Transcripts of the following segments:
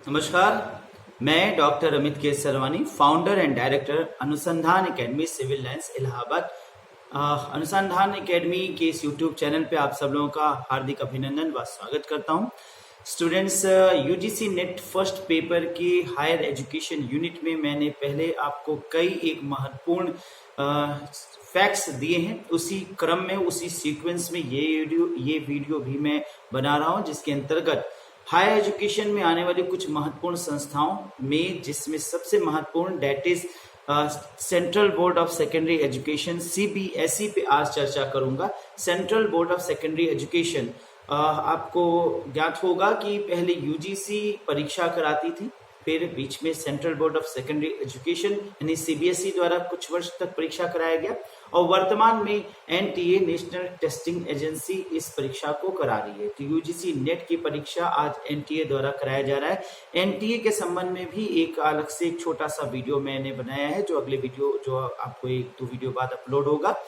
नमस्कार। मैं डॉक्टर अमित के सरवानी, फाउंडर एंड डायरेक्टर अनुसंधान एकेडमी सिविल लाइंस इलाहाबाद। अनुसंधान एकेडमी के इस यूट्यूब चैनल पे आप सब लोगों का हार्दिक अभिनंदन व स्वागत करता हूं। Students, UGC net first paper की हायर एजुकेशन यूनिट में मैंने पहले आपको कई एक महत्वपूर्ण फैक्ट्स दिए हैं। उसी क्रम में, उसी सीक्वेंस में ये वीडियो भी मैं बना रहा हूं, जिसके अंतर्गत हायर एजुकेशन में आने वाली कुछ महत्वपूर्ण संस्थाओं में, जिसमें सबसे महत्वपूर्ण date is central board of secondary education CBSE पे आज चर्चा करूंगा। Central board of secondary education, आपको ज्ञात होगा कि पहले यूजीसी परीक्षा कराती थी, फिर बीच में central board of secondary education यानी सीबीएसई द्वारा कुछ वर्ष तक परीक्षा कराया गया, और वर्तमान में एनटीए नेशनल टेस्टिंग एजेंसी इस परीक्षा को करा रही है। तो यूजीसी नेट की परीक्षा आज एनटीए द्वारा कराया जा रहा है। एनटीए के संबंध में भी एक अलग से एक छोटा सा वीडियो मैंने बनाया है, जो अगले वीडियो जो आपको 1-2 वीडियो बाद अपलोड होगा।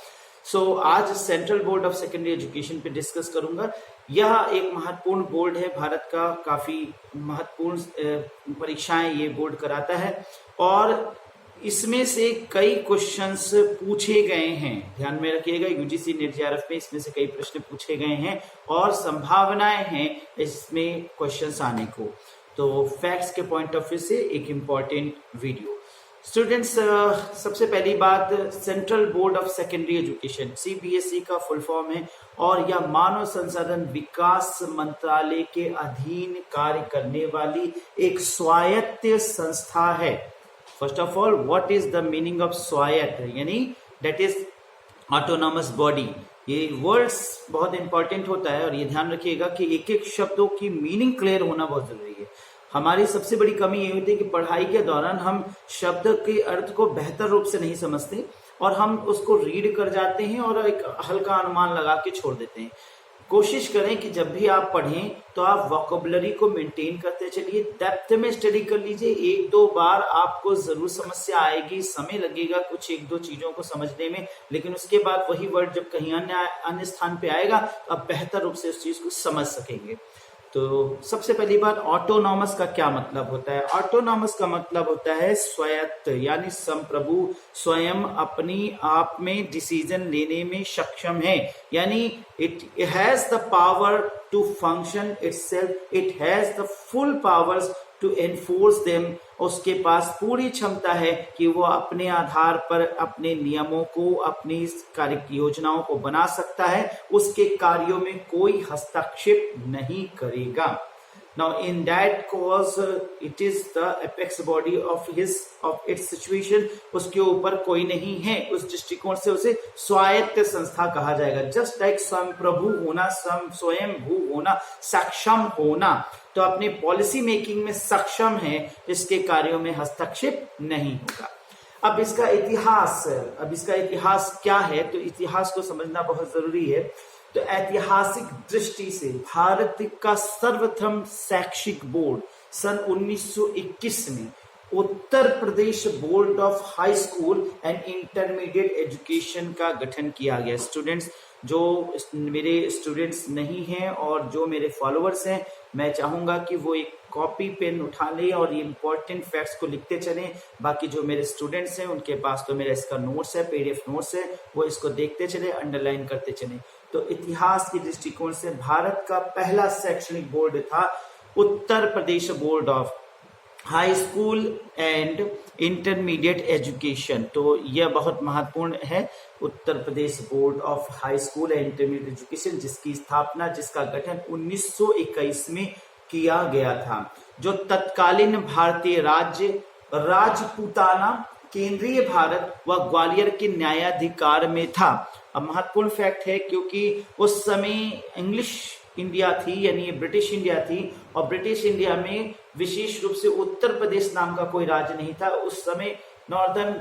आज central board of secondary education पे डिस्कस करूंगा। यह एक महत्वपूर्ण बोर्ड है, भारत का काफी महत्वपूर्ण परीक्षाएं ये बोर्ड कराता है, और इसमें से कई क्वेश्चंस पूछे गए हैं। ध्यान में रखिएगा, यूजीसी नेट जेआरएफ में इसमें से कई प्रश्न पूछे गए हैं और संभावनाएं हैं इसमें क्वेश्चंस आने को। तो फैक्ट्स के पॉइंट ऑफ व्यू से एक इंपॉर्टेंट वीडियो। स्टूडेंट्स, सबसे पहली बात, central board of secondary education CBSE का फुल फॉर्म है, और यह मानव संसाधन विकास मंत्रालय के अधीन कार्य करने वाली एक स्वायत्त संस्था है। First of all, what is the meaning of स्वायत्त? यानी दैट इज ऑटोनॉमस बॉडी। ये वर्ड्स बहुत इंपॉर्टेंट होता है, और ये ध्यान रखिएगा कि एक एक शब्दों की मीनिंग क्लियर होना बहुत जरूरी है। हमारी सबसे बड़ी कमी ये होती है कि पढ़ाई के दौरान हम शब्द के अर्थ को बेहतर रूप से नहीं समझते, और हम उसको रीड कर जाते हैं और एक हल्का अनुमान लगा के छोड़ देते हैं। कोशिश करें कि जब भी आप पढ़ें तो आप वोकैबुलरी को मेंटेन करते चलिए, डेप्थ में स्टडी कर लीजिए। 1-2 बार आपको जरूर समस्या आएगी, समय लगेगा कुछ 1-2 चीजों को समझने में, लेकिन उसके बाद वही वर्ड जब कहीं अन्य स्थान पे आएगा तो आप बेहतर रूप से उस चीज को समझ सकेंगे। तो सबसे पहली बात, ऑटोनॉमस का क्या मतलब होता है? ऑटोनॉमस का मतलब होता है स्वायत्त, यानी संप्रभु, स्वयं अपनी आप में डिसीजन लेने में सक्षम है। यानी it has the power to function itself, it has the full powers to enforce them. उसके पास पूरी क्षमता है कि वो अपने आधार पर अपने नियमों को, अपनी कार्य योजनाओं को बना सकता है, उसके कार्यों में कोई हस्तक्षेप नहीं करेगा। Now in that cause it is the apex body of its situation। उसके ऊपर कोई नहीं है, उस दृष्टिकोण से उसे स्वायत्त संस्था कहा जाएगा। जस्ट लाइक संप्रभु होना, स्वयं भू होना, सक्षम होना, तो अपने पॉलिसी मेकिंग में सक्षम है, इसके कार्यों में हस्तक्षेप नहीं होगा। अब इसका इतिहास क्या है? तो इतिहास को समझना बहुत जरूरी है। तो ऐतिहासिक दृष्टि से भारत का सर्वप्रथम शैक्षिक बोर्ड सन 1921 में Uttar Pradesh board of high school and intermediate education का गठन किया गया। स्टूडेंट्स, जो मेरे स्टूडेंट्स नहीं हैं और जो मेरे फॉलोअर्स हैं, मैं चाहूंगा कि वो एक कॉपी पेन उठा लें और ये इंपॉर्टेंट फैक्ट्स को लिखते चलें। बाकी जो मेरे स्टूडेंट्स हैं उनके पास तो मेरा इसका नोट्स है, पीडीएफ नोट्स है, वो इसको देखते चले, अंडरलाइन करते चले। तो इतिहास के दृष्टिकोण से भारत का पहला शैक्षणिक बोर्ड था Uttar Pradesh board of high school and intermediate education. तो यह बहुत महत्वपूर्ण है, Uttar Pradesh board of high school and intermediate education, जिसकी स्थापना, जिसका गठन 1921 में किया गया था। जो तत्कालीन भारतीय राज्य राजपूताना, केंद्रीय भारत व ग्वालियर के न्यायाधिकार में था। अब महत्वपूर्ण फैक्ट है, क्योंकि उस समय इंग्लिश इंडिया थी, यानी ब्रिटिश इंडिया थी, और ब्रिटिश इंडिया में विशेष रूप से उत्तर प्रदेश नाम का कोई राज्य नहीं था। उस समय नॉर्दर्न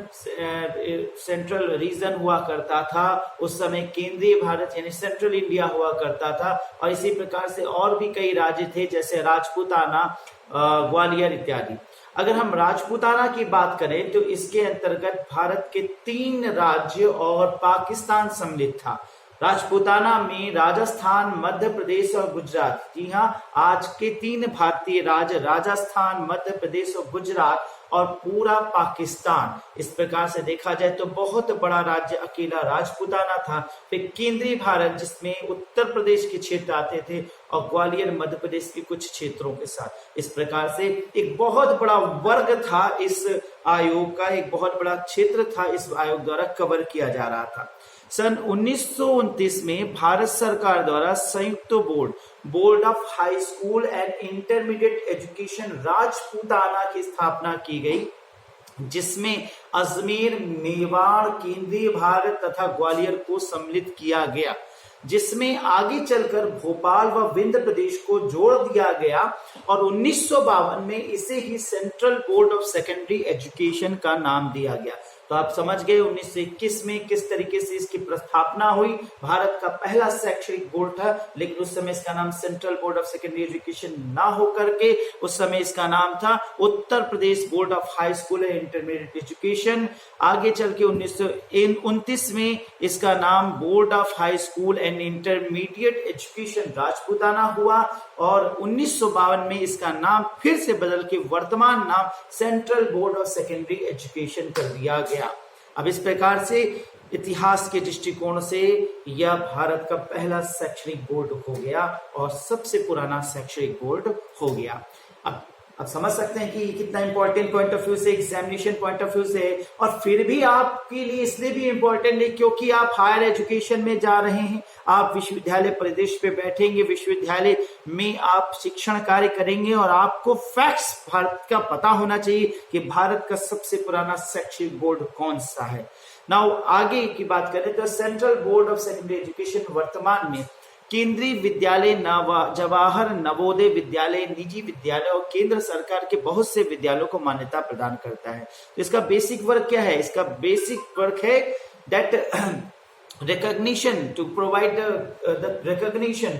सेंट्रल रीजन हुआ करता था, उस समय केंद्रीय भारत यानी सेंट्रल इंडिया हुआ करता था, और इसी प्रकार से और भी कई राज्य थे, जैसे राजपूताना, ग्वालियर इत्यादि। अगर हम राजपूताना की बात करें तो इसके अंतर्गत भारत के 3 राज्य और पाकिस्तान सम्मिलित था। राजपूताना में राजस्थान, मध्य प्रदेश और गुजरात। जी हाँ, आज के 3 भारतीय राज्य राजस्थान, मध्य प्रदेश और गुजरात और पूरा पाकिस्तान। इस प्रकार से देखा जाए तो बहुत बड़ा राज्य अकेला राजपूताना था। फिर केंद्रीय भारत जिसमें उत्तर प्रदेश के क्षेत्र आते थे और ग्वालियर मध्य प्रदेश के कुछ क्षेत्रों के साथ। इस प्रकार से एक बहुत बड़ा वर्ग था इस आयोग का, एक बहुत बड़ा क्षेत्र था इस आयोग द्वारा कवर किया जा रहा था। सन 1929 में भारत सरकार द्वारा संयुक्त board of high school and intermediate education Rajputana की स्थापना की गई, जिसमें अजमेर, मेवाड़, केंद्रीय भारत तथा ग्वालियर को सम्मिलित किया गया, जिसमें आगे चलकर भोपाल व विंध्य प्रदेश को जोड़ दिया गया और 1952 में इसे ही central board of secondary education का नाम दिया गया। तो आप समझ गए 1921 में किस तरीके से इसकी प्रस्थापना हुई। भारत का पहला शैक्षणिक बोर्ड था, लेकिन उस समय इसका नाम central board of secondary education ना होकर के उस समय इसका नाम था Uttar Pradesh board of high school and intermediate education. आगे चल के 1929 में इसका नाम board of high school and intermediate education Rajputana हुआ और 1952 में इसका नाम फिर से बदल के वर्तमान नाम central board of secondary education कर दिया गया। अब इस प्रकार से इतिहास के दृष्टिकोण से यह भारत का पहला शैक्षणिक बोर्ड हो गया और सबसे पुराना शैक्षणिक बोर्ड हो गया। अब समझ सकते हैं कि कितना इंपॉर्टेंट पॉइंट ऑफ व्यू से, एग्जामिनेशन पॉइंट ऑफ व्यू से, और फिर भी आपके लिए इसलिए भी इंपॉर्टेंट है क्योंकि आप हायर एजुकेशन में जा रहे हैं, आप विश्वविद्यालय परिदृश्य पे बैठेंगे, विश्वविद्यालय में आप शिक्षण कार्य करेंगे और आपको फैक्ट्स भारत का पता होना चाहिए कि भारत का सबसे पुराना शैक्षणिक बोर्ड कौन सा है। नाउ आगे की बात करें तो central board of secondary education वर्तमान में केंद्रीय विद्यालय, जवाहर नवोदय विद्यालय, निजी विद्यालय और केंद्र सरकार के बहुत से विद्यालयों को मान्यता प्रदान करता है। तो इसका बेसिक वर्क क्या है? इसका बेसिक वर्क है that recognition to provide the recognition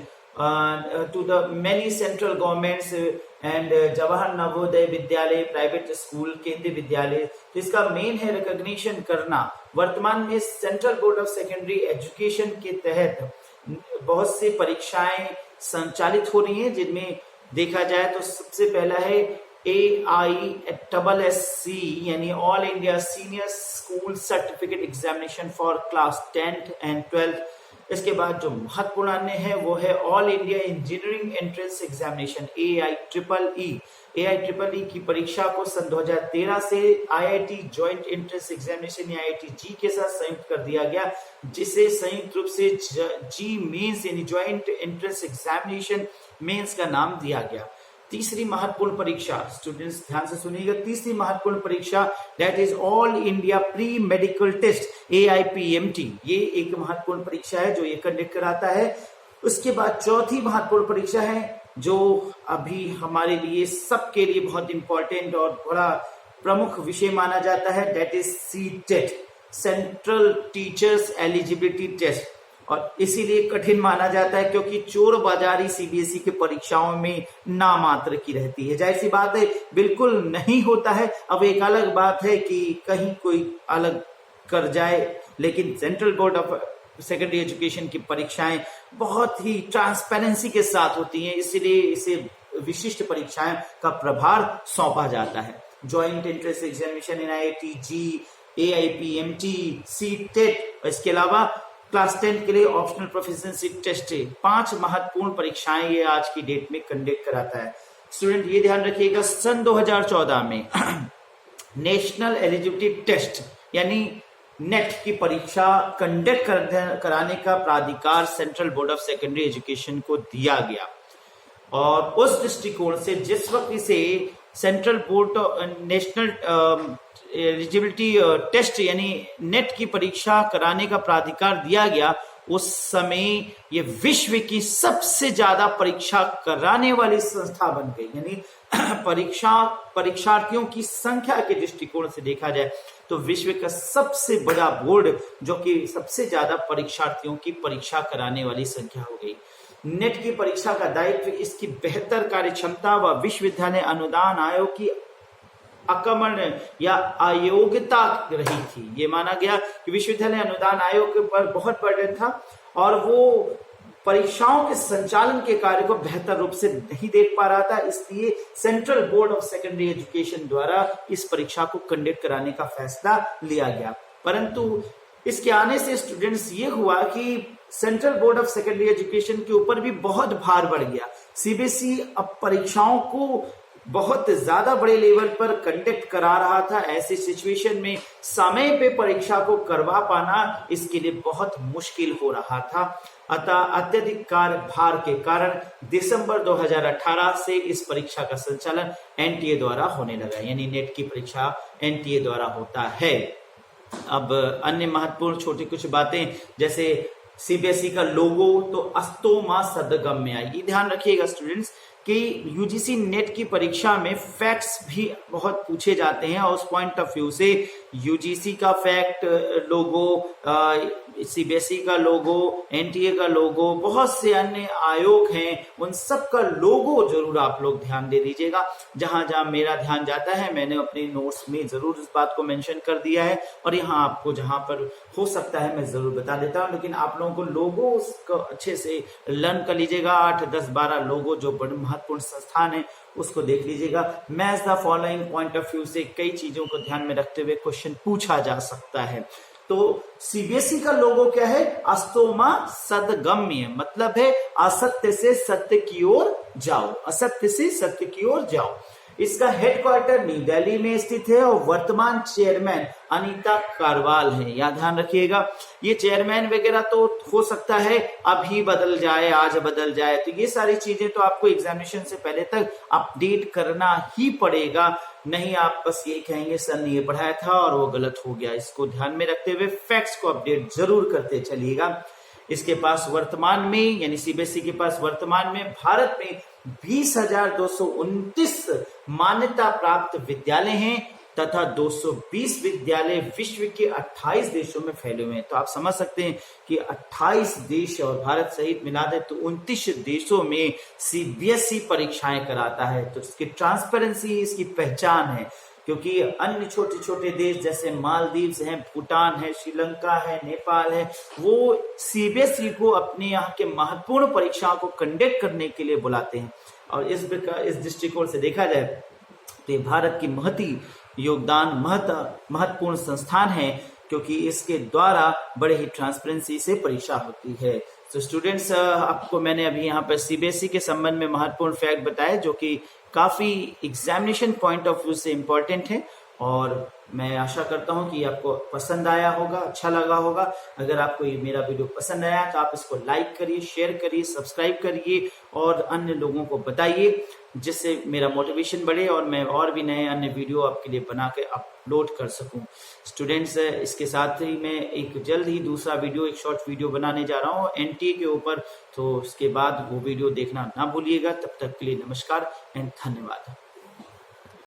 to the many central governments and Jawahar Navodaya Vidyalaya, private school, केंद्रीय विद्यालय। तो इसका मेन है रिकॉग्निशन करना। वर्तमान में central board of secondary education के तहत बहुत सी परीक्षाएं संचालित हो रही हैं, जिनमें देखा जाए तो सबसे पहला है AISSC यानी all India senior school certificate examination for class 10th and 12th। इसके बाद जो महत्वपूर्ण अन्य है वो है all India engineering entrance examination AIEEE। AIEEE की परीक्षा को सन 2013 से IIT ज्वाइंट एंट्रेंस एग्जामिनेशन या IIT-G के साथ संयुक्त कर दिया गया, जिसे संयुक्त रूप से जी मेंस यानी ज्वाइंट एंट्रेंस एग्जामिनेशन मेंस का नाम दिया गया। तीसरी महत्वपूर्ण परीक्षा, स्टूडेंट्स ध्यान से सुनिएगा, तीसरी महत्वपूर्ण परीक्षा that is all India pre medical test AIPMT। ये एक महत्वपूर्ण परीक्षा है जो ये कंडक्ट कराता है। उसके बाद चौथी महत्वपूर्ण परीक्षा है जो अभी हमारे लिए सबके लिए बहुत इंपॉर्टेंट और बड़ा प्रमुख विषय माना जाता है, that is CTET, central teachers eligibility test. और इसीलिए कठिन माना जाता है क्योंकि चोर बाजारी CBSE के परीक्षाओं में नामात्र की रहती है। जाहिर सी बात है बिल्कुल नहीं होता है। अब एक अलग बात है कि कहीं कोई अलग कर जाए, लेकिन central board of secondary education की परीक्षाएं बहुत ही ट्रांसपेरेंसी के साथ होती हैं, इसलिए इसे विशिष्ट परीक्षाएं का प्रभार सौंपा जाता है। Joint entrance examination in IIT-G, AIPMT, CTET, इसके अलावा क्लास 10 के लिए ऑप्शनल प्रोफिशिएंसी टेस्ट है। 5 महत्वपूर्ण परीक्षाएं ये आज की डेट में कंडक्ट कराता है। स्टूडेंट ये ध्यान रखिएगा, सन 2014 में नेशनल एलिजिबिलिटी टेस्ट यानी नेट की परीक्षा कंडक्ट कराने का प्राधिकार central board of secondary education को दिया गया और उस दृष्टिकोण से जिस वक्त इसे central board national eligibility test यानी नेट की परीक्षा कराने का प्राधिकार दिया गया, उस समय ये विश्व की सबसे ज्यादा परीक्षा कराने वाली संस्था बन गई। यानी परीक्षार्थियों की संख्या के दृष्टिकोण से देखा जाए तो विश्व का सबसे बड़ा बोर्ड जो कि सबसे ज्यादा परीक्षार्थियों की परीक्षा कराने वाली संख्या हो गई। नेट की परीक्षा का दायित्व इसकी बेहतर कार्य क्षमता व विश्वविद्यालय अनुदान आयोग की अकमण या अयोग्यता रही थी। ये माना गया कि विश्वविद्यालय अनुदान आयोग पर बहुत बर्डन था और वो परीक्षाओं के संचालन के कार्य को बेहतर रूप से नहीं देख पा रहा था, इसलिए central board of secondary education द्वारा इस परीक्षा को कंडक्ट कराने का फैसला लिया गया। परंतु इसके आने से स्टूडेंट्स ये हुआ कि central board of secondary education के ऊपर भी बहुत भार बढ़ गया। सीबीएसई अब परीक्षाओं को बहुत ज्यादा बड़े लेवल पर कंडक्ट करा रहा था। ऐसी सिचुएशन में समय पे परीक्षा को करवा पाना इसके लिए बहुत मुश्किल हो रहा था। अतः अत्यधिक कार्य भार के कारण दिसंबर 2018 से इस परीक्षा का संचालन एनटीए द्वारा होने लगा, यानी नेट की परीक्षा एनटीए द्वारा होता है। अब अन्य महत्वपूर्ण छोटी कुछ बातें, जैसे सीबीएसई का लोगो तो अस्तो मा सदगम में आई। ये ध्यान रखिएगा स्टूडेंट्स कि यूजीसी नेट की परीक्षा में फैक्ट्स भी बहुत पूछे जाते हैं और उस पॉइंट ऑफ व्यू से यूजीसी का फैक्ट लोगो, सीबीएसई का लोगो, एनटीए का लोगो, बहुत से अन्य आयोग हैं, उन सब का लोगो जरूर आप लोग ध्यान दे दीजिएगा। जहां जहां मेरा ध्यान जाता है मैंने अपने नोट्स में जरूर इस बात को मेंशन कर दिया है और यहाँ आपको जहां पर हो सकता है मैं जरूर बता देता हूं, लेकिन आप लोगों को लोगो को अच्छे से लर्न कर लीजिएगा। 8, 10, 12 लोगो जो बड़े महत्वपूर्ण संस्थान है उसको देख लीजिएगा। Match the following point of view से कई चीजों को ध्यान में रखते हुए क्वेश्चन पूछा जा सकता है। तो सीबीएसई का लोगो क्या है? अस्तोमा सदगम्य, मतलब है असत्य से सत्य की ओर जाओ, असत्य से सत्य की ओर जाओ। इसका हेडक्वार्टर न्यू दिल्ली में स्थित है और वर्तमान चेयरमैन अनीता कारवाल है। याद ध्यान रखिएगा, ये चेयरमैन वगैरह तो हो सकता है अभी बदल जाए, आज बदल जाए, तो ये सारी चीजें तो आपको एग्जामिनेशन से पहले तक अपडेट करना ही पड़ेगा। नहीं आप बस ये कहेंगे सर ने ये पढ़ाया था और वो गलत हो गया। इसको ध्यान में रखते हुए फैक्ट्स को अपडेट जरूर करते चलिएगा। इसके पास वर्तमान में, यानी सीबीएसई के पास वर्तमान में भारत में 20,229 मान्यता प्राप्त विद्यालय हैं तथा 220 विद्यालय विश्व के 28 देशों में फैले हुए हैं। तो आप समझ सकते हैं कि 28 देश और भारत सहित मिला दे तो 29 देशों में सीबीएसई परीक्षाएं कराता है। तो इसकी ट्रांसपेरेंसी, इसकी पहचान है, क्योंकि अन्य छोटे छोटे देश जैसे मालदीव्स हैं, भूटान है, श्रीलंका है, नेपाल है, वो सीबीएसई को अपने यहाँ के महत्वपूर्ण परीक्षाओं को कंडक्ट करने के लिए बुलाते हैं। और इस दृष्टिकोण से देखा जाए तो ये भारत की महत्वपूर्ण संस्थान है, क्योंकि इसके द्वारा बड़े ही ट्रांसपेरेंसी से परीक्षा होती है। तो स्टूडेंट्स, आपको मैंने अभी यहाँ पर सीबीएसई के संबंध में महत्वपूर्ण फैक्ट बताए जो कि काफी एग्जामिनेशन पॉइंट ऑफ व्यू से इम्पोर्टेंट है, और मैं आशा करता हूं कि आपको पसंद आया होगा, अच्छा लगा होगा। अगर आपको ये मेरा वीडियो पसंद आया तो आप इसको लाइक करिए, शेयर करिए, सब्सक्राइब करिए और अन्य लोगों को बताइए, जिससे मेरा मोटिवेशन बढ़े और मैं और भी नए अन्य वीडियो आपके लिए बना के अपलोड कर सकूं। स्टूडेंट्स, इसके साथ ही मैं एक जल्द ही दूसरा वीडियो, एक शॉर्ट वीडियो बनाने जा रहा हूं एनटीए के ऊपर, तो उसके बाद वो वीडियो देखना ना भूलिएगा। तब तक के लिए नमस्कार एंड धन्यवाद।